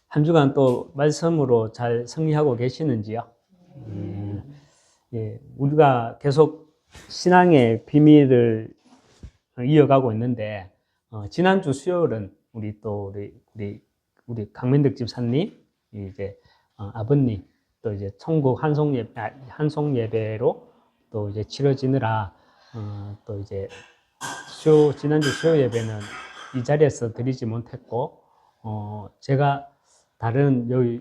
한 주간 또 말씀으로 잘 승리하고 계시는지요? 예, 우리가 계속 신앙의 비밀을 이어가고 있는데, 지난주 수요일은 우리 강민득 집사님, 이제, 아버님, 또 이제 천국 한송 예배로 또 이제 치러지느라, 또 이제 지난주 수요 예배는 이 자리에서 드리지 못했고, 제가 다른 여기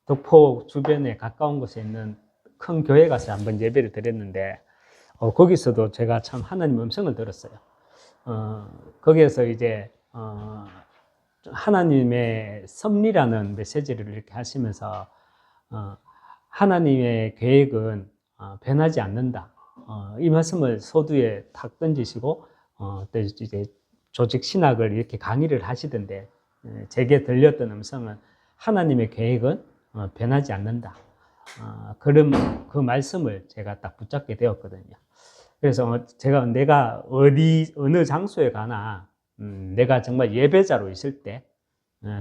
덕포 주변에 가까운 곳에 있는 큰 교회 가서 한번 예배를 드렸는데, 거기서도 제가 참 하나님 음성을 들었어요. 거기에서 이제, 하나님의 섭리라는 메시지를 이렇게 하시면서, 하나님의 계획은 변하지 않는다. 이 말씀을 소두에 탁 던지시고, 또 이제 조직 신학을 이렇게 강의를 하시던데, 제게 들렸던 음성은 하나님의 계획은 변하지 않는다. 그런 그 말씀을 제가 딱 붙잡게 되었거든요. 그래서 내가 어느 장소에 가나, 내가 정말 예배자로 있을 때,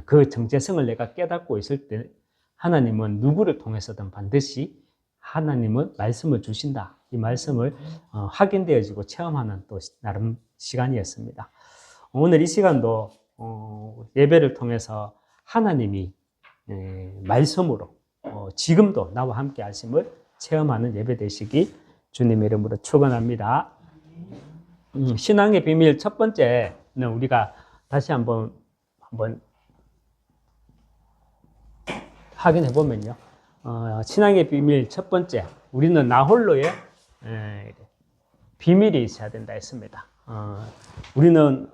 그 정체성을 내가 깨닫고 있을 때, 하나님은 누구를 통해서든 반드시 하나님은 말씀을 주신다. 이 말씀을 확인되어지고 체험하는 또 나름 시간이었습니다. 오늘 이 시간도 예배를 통해서 하나님이 말씀으로 지금도 나와 함께 하심을 체험하는 예배 되시기 주님의 이름으로 축원합니다. 신앙의 비밀 첫 번째는 우리가 다시 한번 확인해 보면요. 신앙의 비밀 첫 번째, 우리는 나 홀로의 비밀이 있어야 된다 했습니다. 우리는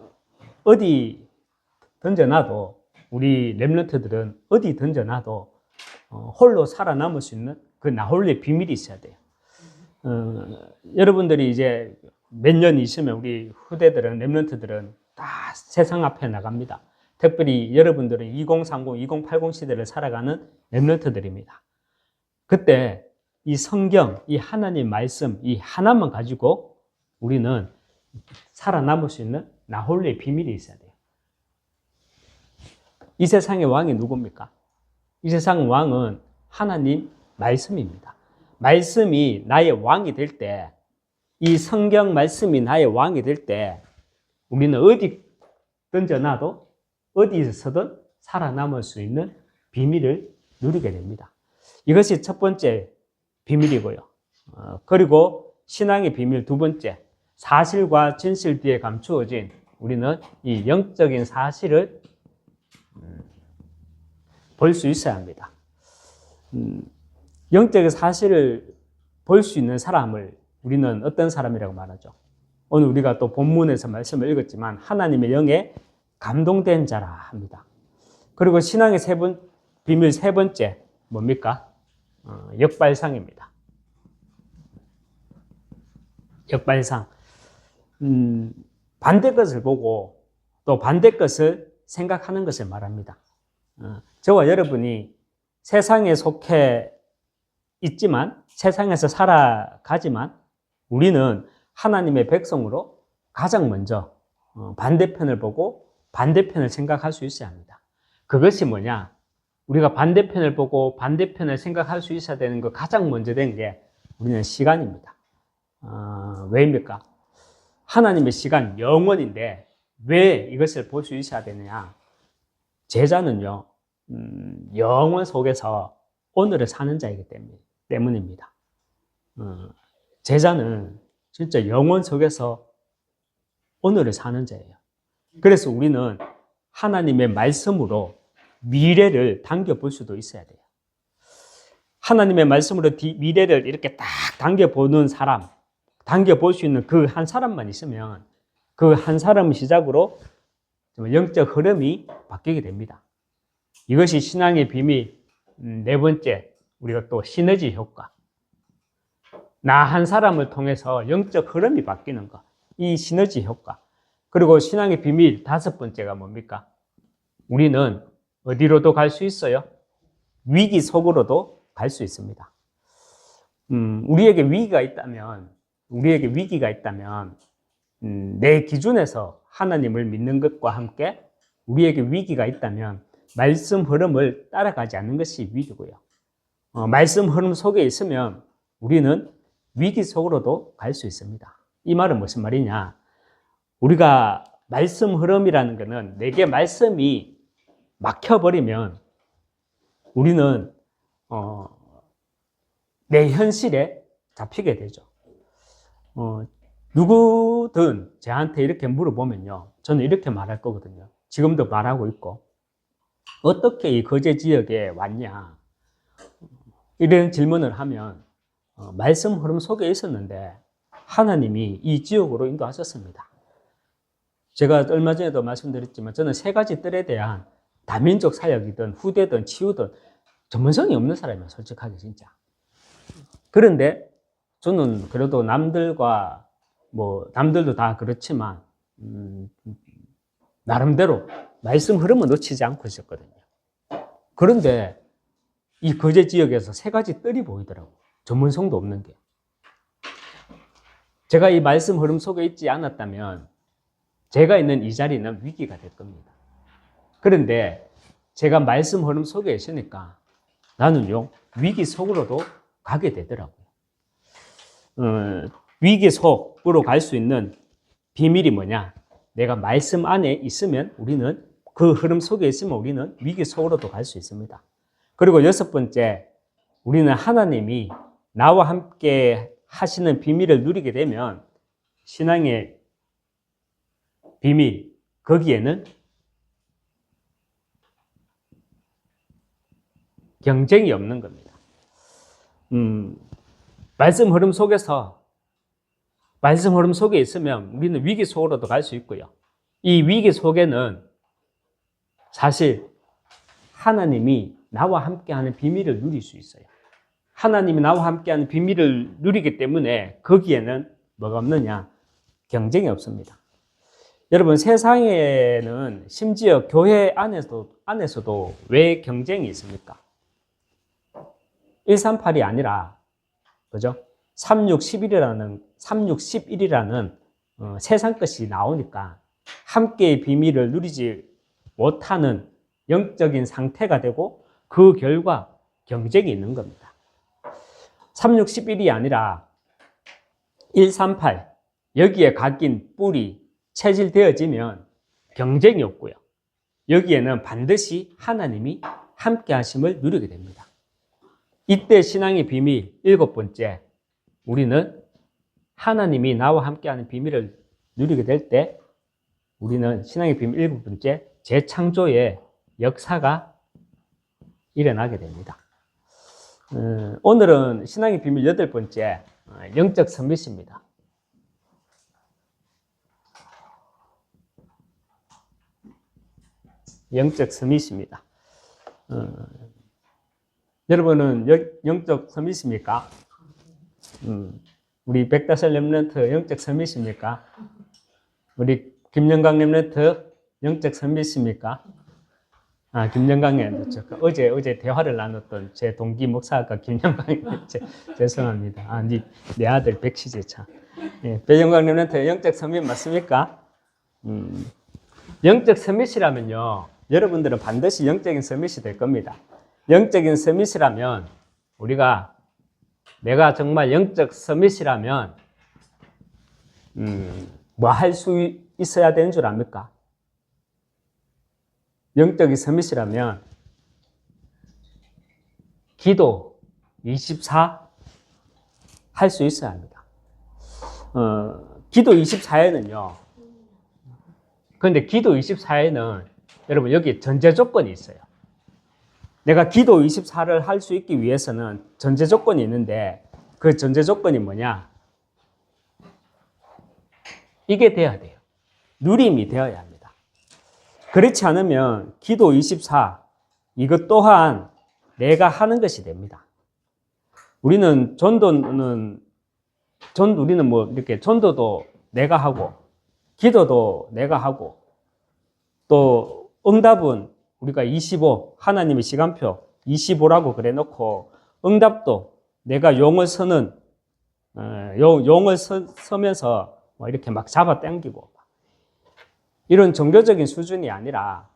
어디 던져놔도, 우리 렘넌트들은 어디 던져놔도 홀로 살아남을 수 있는 그 나 홀로의 비밀이 있어야 돼요. 여러분들이 이제 몇 년 있으면 우리 후대들은, 렘넌트들은 다 세상 앞에 나갑니다. 특별히 여러분들은 2030, 2080 시대를 살아가는 렘넌트들입니다. 그때 이 성경, 이 하나님 말씀, 이 하나만 가지고 우리는 살아남을 수 있는 나 홀로의 비밀이 있어야 돼요. 이 세상의 왕이 누굽니까? 이 세상 왕은 하나님 말씀입니다. 말씀이 나의 왕이 될 때, 이 성경 말씀이 나의 왕이 될 때, 우리는 어디 던져놔도 어디서든 살아남을 수 있는 비밀을 누리게 됩니다. 이것이 첫 번째 비밀이고요. 그리고 신앙의 비밀 두 번째, 사실과 진실 뒤에 감추어진 우리는 이 영적인 사실을 볼 수 있어야 합니다. 영적인 사실을 볼 수 있는 사람을 우리는 어떤 사람이라고 말하죠? 오늘 우리가 또 본문에서 말씀을 읽었지만 하나님의 영에 감동된 자라 합니다. 그리고 신앙의 비밀 세 번째 뭡니까? 역발상입니다. 역발상. 반대 것을 보고 또 반대 것을 생각하는 것을 말합니다. 저와 여러분이 세상에 속해 있지만, 세상에서 살아가지만, 우리는 하나님의 백성으로 가장 먼저 반대편을 보고 반대편을 생각할 수 있어야 합니다. 그것이 뭐냐? 우리가 반대편을 보고 반대편을 생각할 수 있어야 되는 거 가장 먼저 된 게 우리는 시간입니다. 왜입니까? 하나님의 시간, 영원인데 왜 이것을 볼 수 있어야 되느냐? 제자는요, 영원 속에서 오늘을 사는 자이기 때문입니다. 제자는 진짜 영원 속에서 오늘을 사는 자예요. 그래서 우리는 하나님의 말씀으로 미래를 당겨볼 수도 있어야 돼요. 하나님의 말씀으로 미래를 이렇게 딱 당겨보는 사람, 당겨볼 수 있는 그 한 사람만 있으면 그 한 사람을 시작으로 영적 흐름이 바뀌게 됩니다. 이것이 신앙의 비밀 네 번째, 우리가 또 시너지 효과. 나 한 사람을 통해서 영적 흐름이 바뀌는 것. 이 시너지 효과. 그리고 신앙의 비밀 다섯 번째가 뭡니까? 우리는 어디로도 갈 수 있어요? 위기 속으로도 갈 수 있습니다. 우리에게 위기가 있다면, 내 기준에서 하나님을 믿는 것과 함께 우리에게 위기가 있다면 말씀 흐름을 따라가지 않는 것이 위기고요. 말씀 흐름 속에 있으면 우리는 위기 속으로도 갈 수 있습니다. 이 말은 무슨 말이냐? 우리가 말씀 흐름이라는 것은 내게 말씀이 막혀버리면 우리는 내 현실에 잡히게 되죠. 누구든 저한테 이렇게 물어보면요, 저는 이렇게 말할 거거든요. 지금도 말하고 있고, 어떻게 이 거제 지역에 왔냐, 이런 질문을 하면 말씀 흐름 속에 있었는데 하나님이 이 지역으로 인도하셨습니다. 제가 얼마 전에도 말씀드렸지만 저는 세 가지 뜰에 대한 다민족 사역이든 후대든 치유든 전문성이 없는 사람이에요, 솔직하게 진짜. 그런데 저는 그래도 남들과 남들도 다 그렇지만 나름대로 말씀 흐름을 놓치지 않고 있었거든요. 그런데 이 거제 지역에서 세 가지 뜰이 보이더라고요. 전문성도 없는 게. 제가 이 말씀 흐름 속에 있지 않았다면 제가 있는 이 자리는 위기가 될 겁니다. 그런데 제가 말씀 흐름 속에 있으니까 나는요, 위기 속으로도 가게 되더라고요. 위기 속으로 갈 수 있는 비밀이 뭐냐? 내가 말씀 안에 있으면 우리는, 그 흐름 속에 있으면 우리는 위기 속으로도 갈 수 있습니다. 그리고 여섯 번째, 우리는 하나님이 나와 함께 하시는 비밀을 누리게 되면 신앙의 비밀, 거기에는 경쟁이 없는 겁니다. 말씀 흐름 속에 있으면 우리는 위기 속으로도 갈 수 있고요. 이 위기 속에는 사실 하나님이 나와 함께하는 비밀을 누릴 수 있어요. 하나님이 나와 함께하는 비밀을 누리기 때문에 거기에는 뭐가 없느냐? 경쟁이 없습니다. 여러분, 세상에는 심지어 교회 안에서도 왜 경쟁이 있습니까? 138이 아니라, 그죠? 3611이라는 세상 것이 나오니까 함께의 비밀을 누리지 못하는 영적인 상태가 되고 그 결과 경쟁이 있는 겁니다. 3611이 아니라 138, 여기에 각인 뿔이 체질되어지면 경쟁이 없고요. 여기에는 반드시 하나님이 함께 하심을 누리게 됩니다. 이때 신앙의 비밀 일곱 번째, 우리는 하나님이 나와 함께하는 비밀을 누리게 될 때 우리는 신앙의 비밀 일곱 번째, 재창조의 역사가 일어나게 됩니다. 오늘은 신앙의 비밀 여덟 번째, 영적 서밋입니다. 영적 서밋입니다. 여러분은 영적 서밋입니까? 우리 백다설 렘넌트 영적 서밋입니까? 우리 김영광 렘넌트 영적 서밋입니까? 김영광 렘넌트. 어제 대화를 나눴던 제 동기 목사가 김영광 렘넌트. 죄송합니다. 내 아들 백시제 차. 예, 백영광 렘넌트 영적 서밋 맞습니까? 영적 서밋이라면요, 여러분들은 반드시 영적인 서밋이 될 겁니다. 영적인 서밋이라면 내가 정말 영적 서밋이라면 뭐 할 수 있어야 되는 줄 압니까? 영적인 서밋이라면 기도 24 할 수 있어야 합니다. 기도 24에는요, 그런데 기도 24에는 여러분 여기 전제 조건이 있어요. 내가 기도 24를 할 수 있기 위해서는 전제 조건이 있는데 그 전제 조건이 뭐냐? 이게 돼야 돼요. 누림이 되어야 합니다. 그렇지 않으면 기도 24 이것 또한 내가 하는 것이 됩니다. 우리는 이렇게 전도도 내가 하고 기도도 내가 하고 또 응답은 우리가 25, 하나님의 시간표 25라고 그래 놓고 응답도 내가 용을 서면서 이렇게 막 잡아 당기고 이런 종교적인 수준이 아니라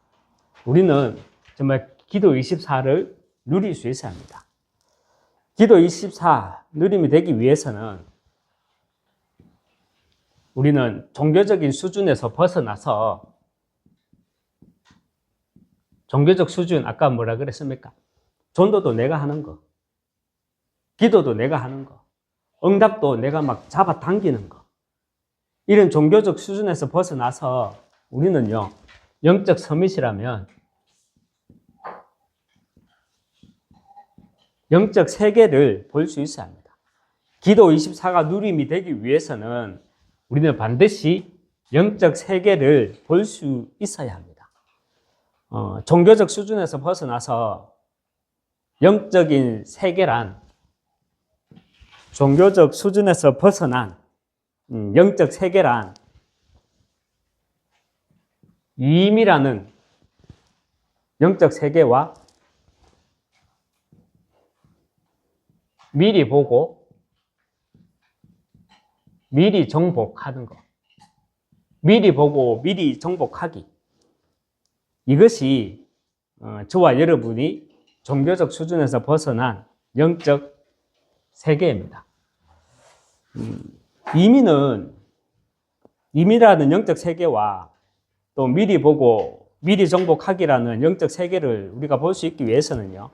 우리는 정말 기도 24를 누릴 수 있어야 합니다. 기도 24 누림이 되기 위해서는 우리는 종교적인 수준에서 벗어나서 종교적 수준, 아까 뭐라 그랬습니까? 전도도 내가 하는 거, 기도도 내가 하는 거, 응답도 내가 막 잡아당기는 거, 이런 종교적 수준에서 벗어나서 우리는요, 영적 서밋이라면 영적 세계를 볼 수 있어야 합니다. 기도 24가 누림이 되기 위해서는 우리는 반드시 영적 세계를 볼 수 있어야 합니다. 종교적 수준에서 벗어나서 영적인 세계란 종교적 수준에서 벗어난 영적 세계란 유임이라는 영적 세계와 미리 보고 미리 정복하는 것, 미리 보고 미리 정복하기, 이것이 저와 여러분이 종교적 수준에서 벗어난 영적 세계입니다. 이미라는 영적 세계와 또 미리 보고 미리 정복하기라는 영적 세계를 우리가 볼 수 있기 위해서는요,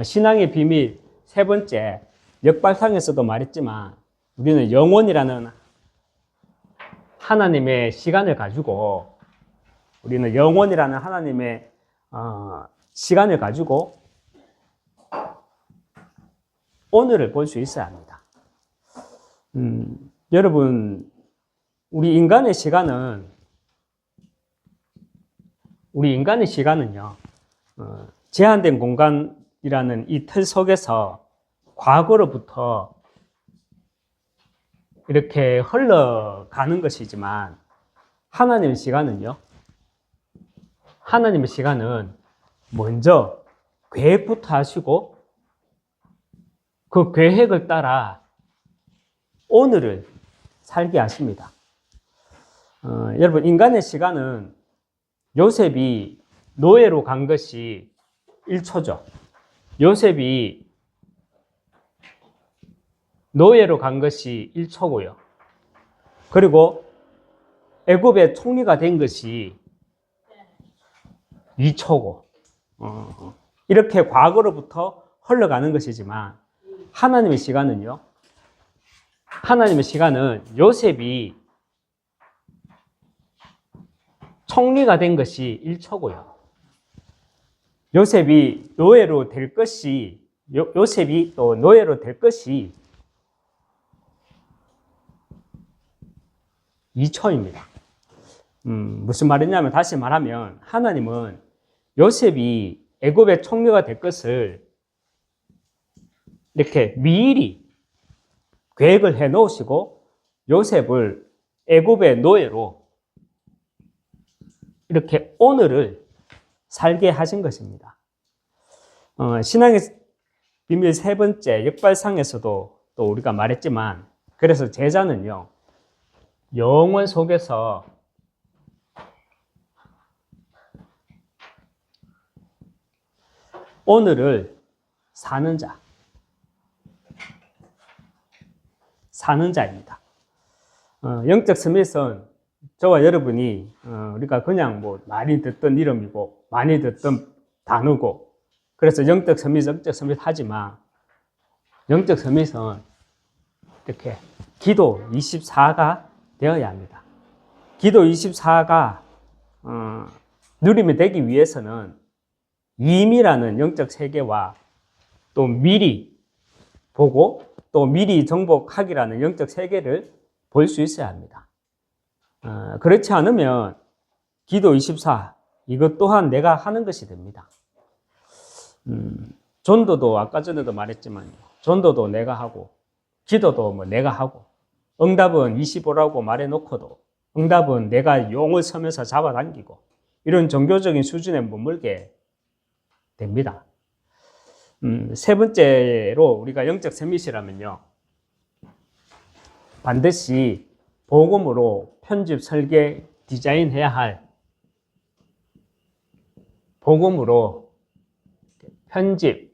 신앙의 비밀 세 번째, 역발상에서도 말했지만 우리는 영원이라는 하나님의 시간을 가지고, 우리는 영원이라는 하나님의 시간을 가지고 오늘을 볼 수 있어야 합니다. 여러분, 우리 인간의 시간은요, 제한된 공간이라는 이 틀 속에서 과거로부터 이렇게 흘러가는 것이지만, 하나님의 시간은 먼저 계획부터 하시고 그 계획을 따라 오늘을 살게 하십니다. 여러분, 인간의 시간은 요셉이 노예로 간 것이 1초죠. 요셉이 노예로 간 것이 1초고요. 그리고 애굽의 총리가 된 것이 2초고, 이렇게 과거로부터 흘러가는 것이지만, 하나님의 시간은 요셉이 총리가 된 것이 1초고요. 요셉이 노예로 될 것이 2초입니다. 무슨 말이냐면, 다시 말하면 하나님은 요셉이 애굽의 총리가 될 것을 이렇게 미리 계획을 해 놓으시고 요셉을 애굽의 노예로 이렇게 오늘을 살게 하신 것입니다. 신앙의 비밀 세 번째, 역발상에서도 또 우리가 말했지만, 그래서 제자는요, 영원 속에서 오늘을 사는 자입니다. 영적 스밋은 저와 여러분이 우리가 그냥 뭐 많이 듣던 이름이고 많이 듣던 단어고, 그래서 영적 스밋 하지만, 영적 스밋은 이렇게 기도 24가 되어야 합니다. 기도 24가 누림이 되기 위해서는 임이라는 영적 세계와 또 미리 보고 또 미리 정복하기라는 영적 세계를 볼 수 있어야 합니다. 그렇지 않으면 기도 24, 이것 또한 내가 하는 것이 됩니다. 전도도 아까 전에도 말했지만, 전도도 내가 하고 기도도 뭐 내가 하고, 응답은 25라고 말해놓고도 응답은 내가 용을 서면서 잡아당기고, 이런 종교적인 수준에 머물게 됩니다. 세 번째로 우리가 영적 서밋이라면요, 반드시 복음으로 편집, 설계, 디자인해야 할, 복음으로 편집,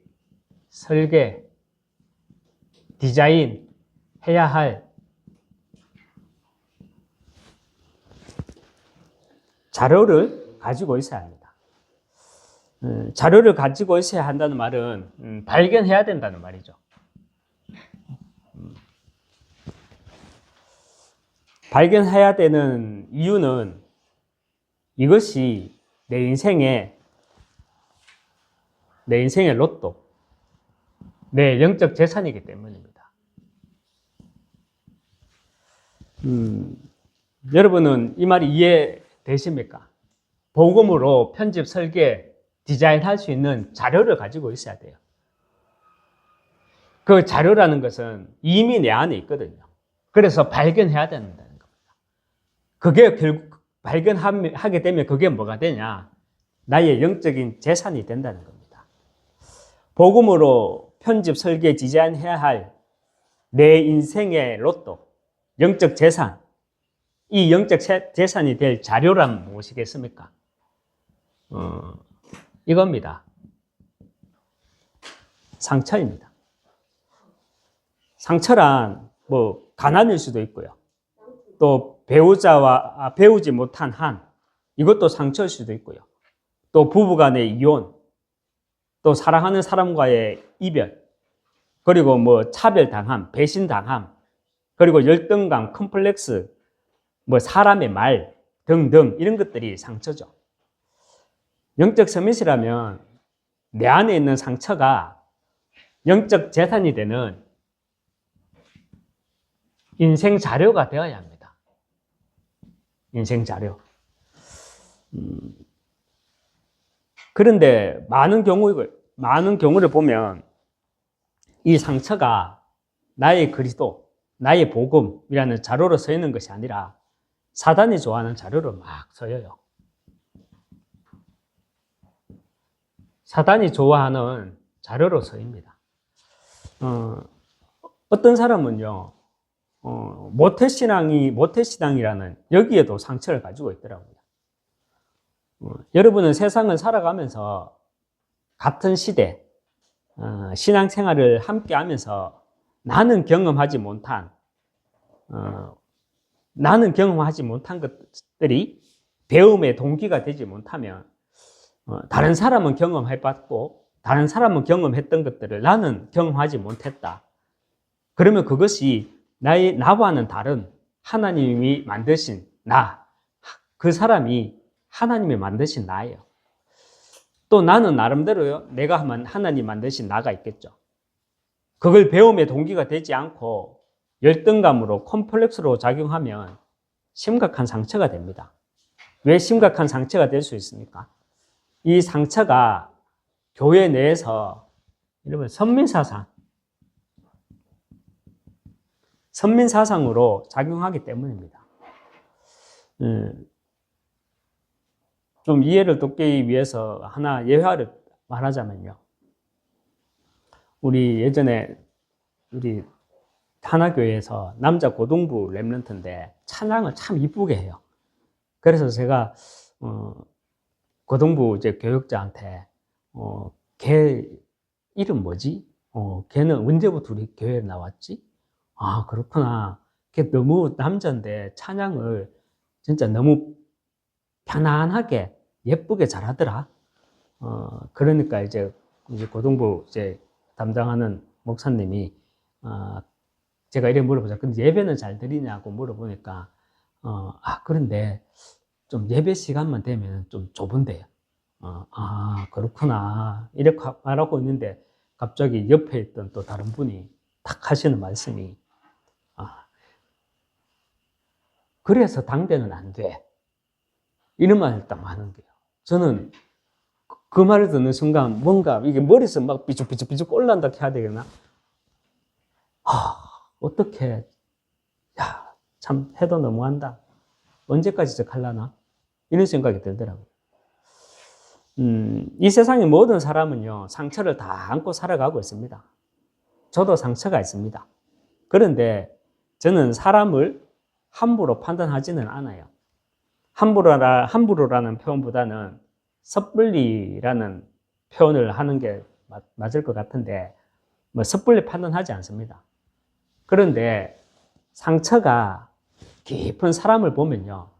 설계, 디자인 해야 할 자료를 가지고 있어야 합니다. 자료를 가지고 있어야 한다는 말은 발견해야 된다는 말이죠. 발견해야 되는 이유는 이것이 내 인생의 로또, 내 영적 재산이기 때문입니다. 여러분은 이 말이 이해되십니까? 복음으로 편집, 설계, 디자인할 수 있는 자료를 가지고 있어야 돼요. 그 자료라는 것은 이미 내 안에 있거든요. 그래서 발견해야 된다는 겁니다. 그게 결국 발견하게 되면 그게 뭐가 되냐? 나의 영적인 재산이 된다는 겁니다. 복음으로 편집, 설계, 디자인해야 할 내 인생의 로또, 영적 재산, 이 영적 재산이 될 자료란 무엇이겠습니까? 이겁니다. 상처입니다. 상처란 뭐 가난일 수도 있고요. 또 배우자와 배우지 못한 한, 이것도 상처일 수도 있고요. 또 부부간의 이혼, 또 사랑하는 사람과의 이별, 그리고 뭐 차별당함, 배신당함, 그리고 열등감, 컴플렉스, 뭐 사람의 말 등등 이런 것들이 상처죠. 영적 서밋이라면 내 안에 있는 상처가 영적 재산이 되는 인생 자료가 되어야 합니다. 인생 자료. 그런데 많은 경우를 보면 이 상처가 나의 그리스도, 나의 복음이라는 자료로 서 있는 것이 아니라 사단이 좋아하는 자료로 막 서여요. 사단이 좋아하는 자료로 서입니다. 어떤 사람은요, 모태신앙이라는 여기에도 상처를 가지고 있더라고요. 여러분은 세상을 살아가면서 같은 시대, 신앙생활을 함께 하면서 나는 경험하지 못한 것들이 배움의 동기가 되지 못하면 다른 사람은 경험해봤고 다른 사람은 경험했던 것들을 나는 경험하지 못했다. 그러면 그것이 나와는 다른 하나님이 만드신 그 사람이 하나님이 만드신 나예요. 또 나는 나름대로요, 내가 하나님 만드신 나가 있겠죠. 그걸 배움의 동기가 되지 않고 열등감으로 콤플렉스로 작용하면 심각한 상처가 됩니다. 왜 심각한 상처가 될 수 있습니까? 이 상처가 교회 내에서 여러분 선민사상으로 작용하기 때문입니다. 좀 이해를 돕기 위해서 하나 예화를 말하자면요. 예전에 우리 하나교회에서 남자 고등부 랩런트인데 찬양을 참 이쁘게 해요. 그래서 제가 고등부 이제 교육자한테 걔 이름 뭐지? 걔는 언제부터 우리 교회에 나왔지? 아, 그렇구나. 걔 너무 남자인데 찬양을 진짜 너무 편안하게 예쁘게 잘하더라. 그러니까 이제 고등부 이제 담당하는 목사님이 제가 이래 물어보자. 근데 예배는 잘 드리냐고 물어보니까 그런데 좀 예배 시간만 되면 좀 좁은데요. 그렇구나. 이렇게 말하고 있는데 갑자기 옆에 있던 또 다른 분이 딱 하시는 말씀이 그래서 당대는 안 돼. 이런 말을 딱 하는 거예요. 저는 그 말을 듣는 순간 뭔가 이게 머리에서 막 삐죽삐죽 올라온다 해야 되겠나? 어떻게, 참 해도 너무한다. 언제까지 저 갈라나? 이런 생각이 들더라고요. 이 세상의 모든 사람은요, 상처를 다 안고 살아가고 있습니다. 저도 상처가 있습니다. 그런데 저는 사람을 함부로 판단하지는 않아요. 함부로라는 표현보다는 섣불리라는 표현을 하는 게 맞을 것 같은데 뭐 섣불리 판단하지 않습니다. 그런데 상처가 깊은 사람을 보면요,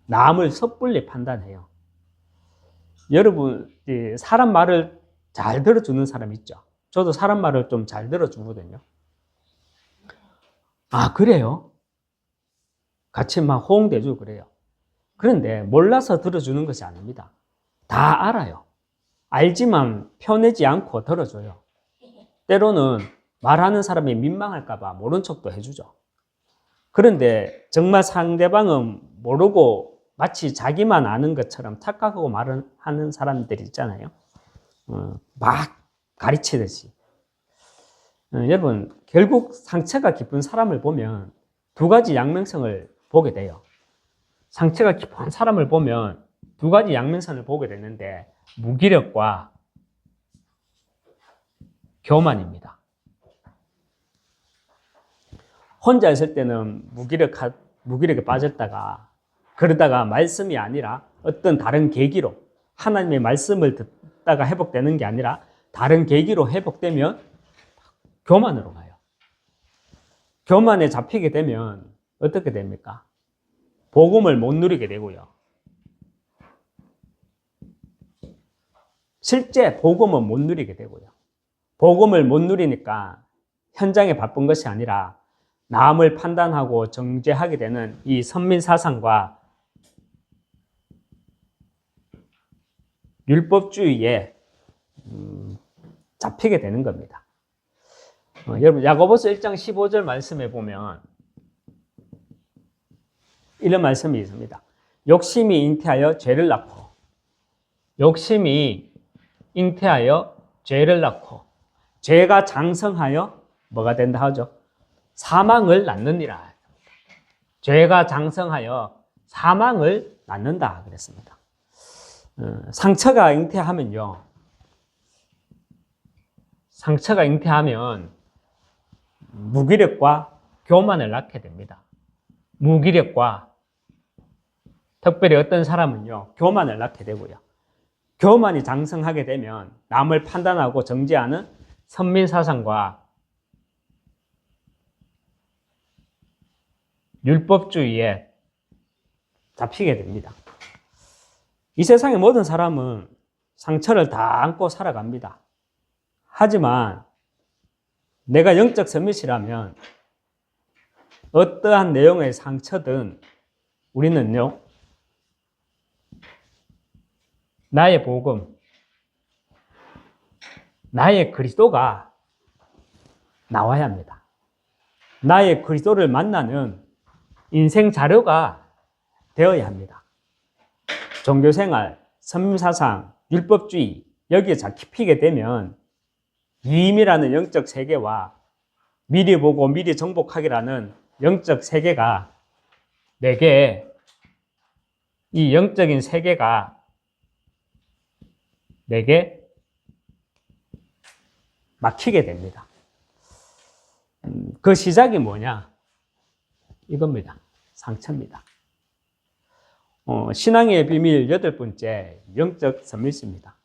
남을 섣불리 판단해요. 여러분, 사람 말을 잘 들어주는 사람 있죠? 저도 사람 말을 좀 잘 들어주거든요. 아, 그래요? 같이 막 호응돼주고 그래요. 그런데 몰라서 들어주는 것이 아닙니다. 다 알아요. 알지만 펴내지 않고 들어줘요. 때로는 말하는 사람이 민망할까봐 모른 척도 해주죠. 그런데 정말 상대방은 모르고 마치 자기만 아는 것처럼 착각하고 말을 하는 사람들이 있잖아요. 막 가르치듯이. 여러분, 결국 상처가 깊은 사람을 보면 두 가지 양면성을 보게 돼요. 상처가 깊은 사람을 보면 두 가지 양면성을 보게 되는데 무기력과 교만입니다. 혼자 있을 때는 무기력에 빠졌다가 그러다가 말씀이 아니라 어떤 다른 계기로 하나님의 말씀을 듣다가 회복되는 게 아니라 다른 계기로 회복되면 교만으로 가요. 교만에 잡히게 되면 어떻게 됩니까? 복음을 못 누리게 되고요. 실제 복음은 못 누리게 되고요. 복음을 못 누리니까 현장에 바쁜 것이 아니라 남을 판단하고 정죄하게 되는 이 선민사상과 율법주의에 잡히게 되는 겁니다. 여러분, 야고보서 1장 15절 말씀에 보면 이런 말씀이 있습니다. 욕심이 잉태하여 죄를 낳고, 욕심이 잉태하여 죄를 낳고, 죄가 장성하여 뭐가 된다 하죠? 사망을 낳느니라. 죄가 장성하여 사망을 낳는다 그랬습니다. 상처가 잉태하면요, 상처가 잉태하면 무기력과 교만을 낳게 됩니다. 무기력과, 특별히 어떤 사람은요, 교만을 낳게 되고요. 교만이 장성하게 되면 남을 판단하고 정죄하는 선민사상과 율법주의에 잡히게 됩니다. 이 세상의 모든 사람은 상처를 다 안고 살아갑니다. 하지만 내가 영적 서밋이라면 어떠한 내용의 상처든 우리는요, 나의 복음, 나의 그리스도가 나와야 합니다. 나의 그리스도를 만나는 인생 자료가 되어야 합니다. 종교생활, 선민사상, 율법주의 여기에 잡히게 되면 유임이라는 영적 세계와 미리 보고 미리 정복하기라는 영적 세계가 내게, 이 영적인 세계가 내게 막히게 됩니다. 그 시작이 뭐냐? 이겁니다. 상처입니다. 신앙의 비밀 8번째, 영적 서밋입니다.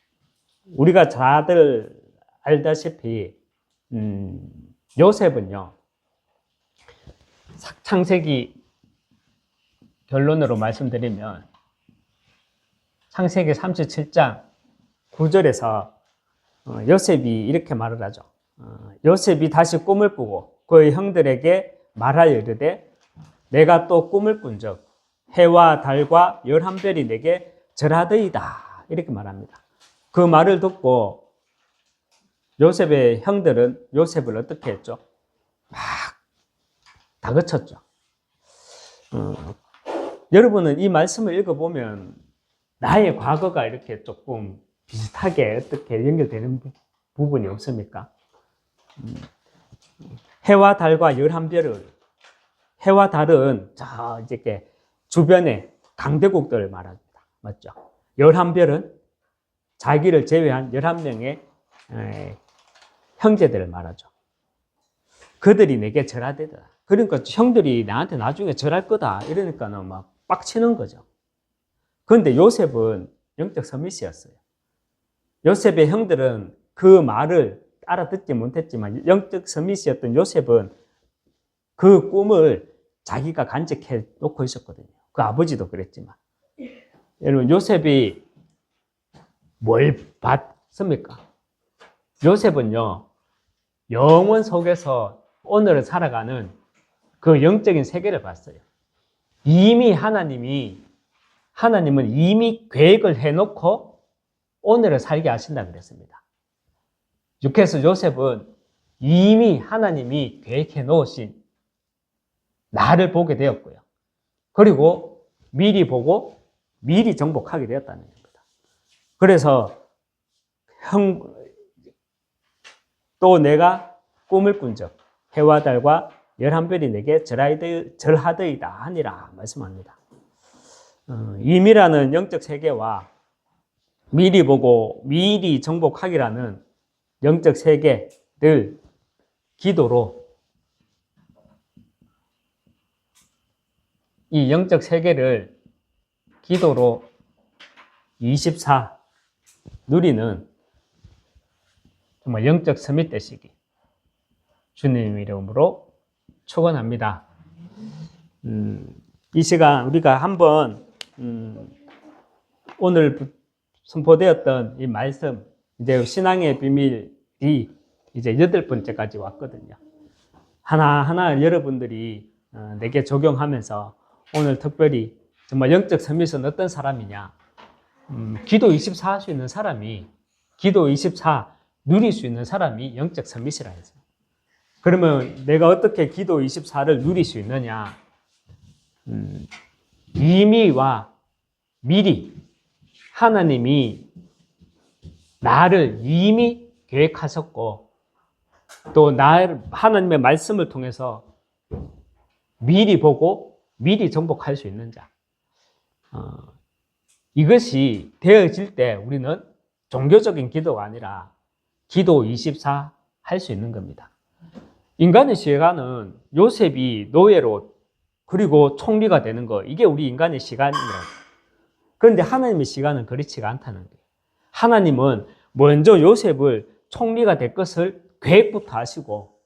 우리가 다들 알다시피 요셉은요, 창세기 결론으로 말씀드리면 창세기 37장 9절에서 요셉이 이렇게 말을 하죠. 요셉이 다시 꿈을 꾸고 그의 형들에게 말하여 이르되 내가 또 꿈을 꾼적 해와 달과 11별이 내게 절하더이다, 이렇게 말합니다. 그 말을 듣고 요셉의 형들은 요셉을 어떻게 했죠? 막 다그쳤죠. 여러분은 이 말씀을 읽어보면 나의 과거가 이렇게 조금 비슷하게 어떻게 연결되는 부분이 없습니까? 해와 달과 11별을, 해와 달은 이렇게 주변의 강대국들을 말합니다. 맞죠? 11별은 자기를 제외한 11명의 형제들을 말하죠. 그들이 내게 절하되더라. 그러니까 형들이 나한테 나중에 절할 거다, 이러니까는 막 빡치는 거죠. 그런데 요셉은 영적 서밋이었어요. 요셉의 형들은 그 말을 알아듣지 못했지만 영적 서밋이었던 요셉은 그 꿈을 자기가 간직해 놓고 있었거든요. 그 아버지도 그랬지만. 여러분, 요셉이 뭘 봤습니까? 요셉은요, 영원 속에서 오늘을 살아가는 그 영적인 세계를 봤어요. 이미 하나님은 이미 계획을 해놓고 오늘을 살게 하신다 그랬습니다. 그래서 요셉은 이미 하나님이 계획해 놓으신 나를 보게 되었고요. 그리고 미리 보고 미리 정복하게 되었다는 겁니다. 그래서 또 내가 꿈을 꾼적 해와 달과 11별이 내게 절하더이다 하니라 말씀합니다. 임이라는 영적 세계와 미리 보고 미리 정복하기라는 영적 세계를 기도로, 이 영적 세계를 기도로 24 누리는 정말 영적 서밋 되시기 주님 이름으로 축원합니다. 이 시간 우리가 한번 오늘 선포되었던 이 말씀, 이제 신앙의 비밀이 이제 8번째까지 왔거든요. 하나하나 여러분들이 내게 적용하면서 오늘 특별히 정말 영적 서밋은 어떤 사람이냐, 기도 24 할 수 있는 사람이, 기도 24 누릴 수 있는 사람이 영적 서밋이라 했어요. 그러면 내가 어떻게 기도 24를 누릴 수 있느냐? 이미와 미리 하나님이 나를 이미 계획하셨고, 또 하나님의 말씀을 통해서 미리 보고 미리 정복할 수 있는 자. 이것이 되어질 때 우리는 종교적인 기도가 아니라 기도 24 할 수 있는 겁니다. 인간의 시간은 요셉이 노예로 그리고 총리가 되는 거, 이게 우리 인간의 시간이라고. 그런데 하나님의 시간은 그렇지가 않다는 거예요. 하나님은 먼저 요셉을 총리가 될 것을 계획부터 하시고,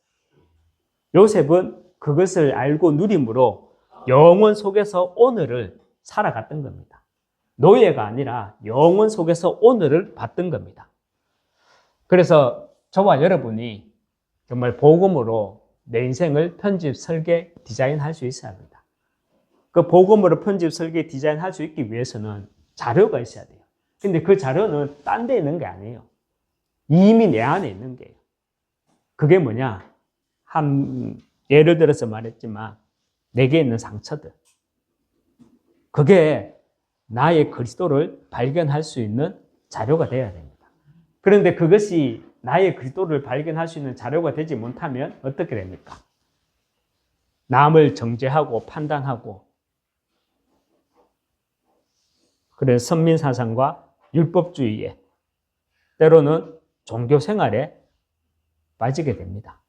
요셉은 그것을 알고 누림으로 영원 속에서 오늘을 살아갔던 겁니다. 노예가 아니라 영원 속에서 오늘을 받던 겁니다. 그래서 저와 여러분이 정말 복음으로 내 인생을 편집, 설계, 디자인할 수 있어야 합니다. 그 복음으로 편집, 설계, 디자인할 수 있기 위해서는 자료가 있어야 돼요. 근데 그 자료는 딴 데 있는 게 아니에요. 이미 내 안에 있는 거예요. 그게 뭐냐? 예를 들어서 말했지만 내게 있는 상처들. 그게 나의 그리스도를 발견할 수 있는 자료가 되어야 됩니다. 그런데 그것이 나의 그리스도를 발견할 수 있는 자료가 되지 못하면 어떻게 됩니까? 남을 정죄하고 판단하고, 그래서 선민사상과 율법주의에, 때로는 종교 생활에 빠지게 됩니다.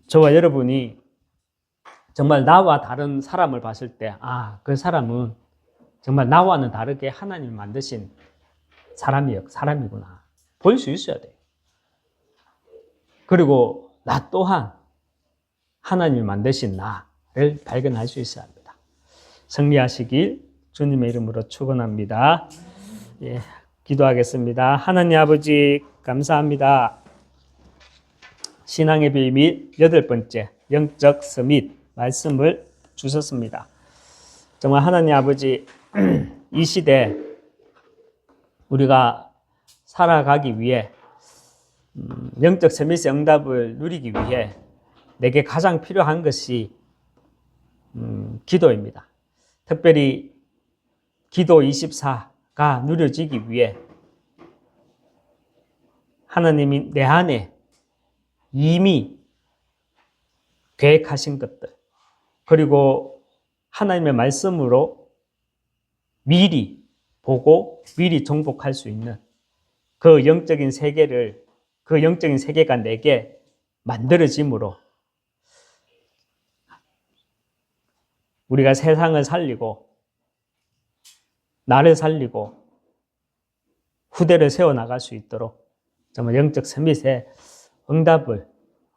저와 여러분이 정말 나와 다른 사람을 봤을 때, 그 사람은 정말 나와는 다르게 하나님을 만드신 사람이구나 볼 수 있어야 돼요. 그리고 나 또한 하나님을 만드신 나를 발견할 수 있어야 합니다. 승리하시길 주님의 이름으로 축원합니다. 예, 기도하겠습니다. 하나님 아버지 감사합니다. 신앙의 비밀 8번째 영적 서밋 말씀을 주셨습니다. 정말 하나님 아버지, 이 시대 우리가 살아가기 위해 영적 서밋의 응답을 누리기 위해 내게 가장 필요한 것이 기도입니다. 특별히 기도 24가 누려지기 위해 하나님이 내 안에 이미 계획하신 것들, 그리고 하나님의 말씀으로 미리 보고 미리 정복할 수 있는 그 영적인 세계가 내게 만들어짐으로 우리가 세상을 살리고 나를 살리고 후대를 세워나갈 수 있도록 정말 영적 서밋에 응답을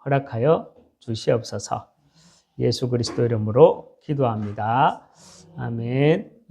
허락하여 주시옵소서. 예수 그리스도 이름으로 기도합니다. 아멘.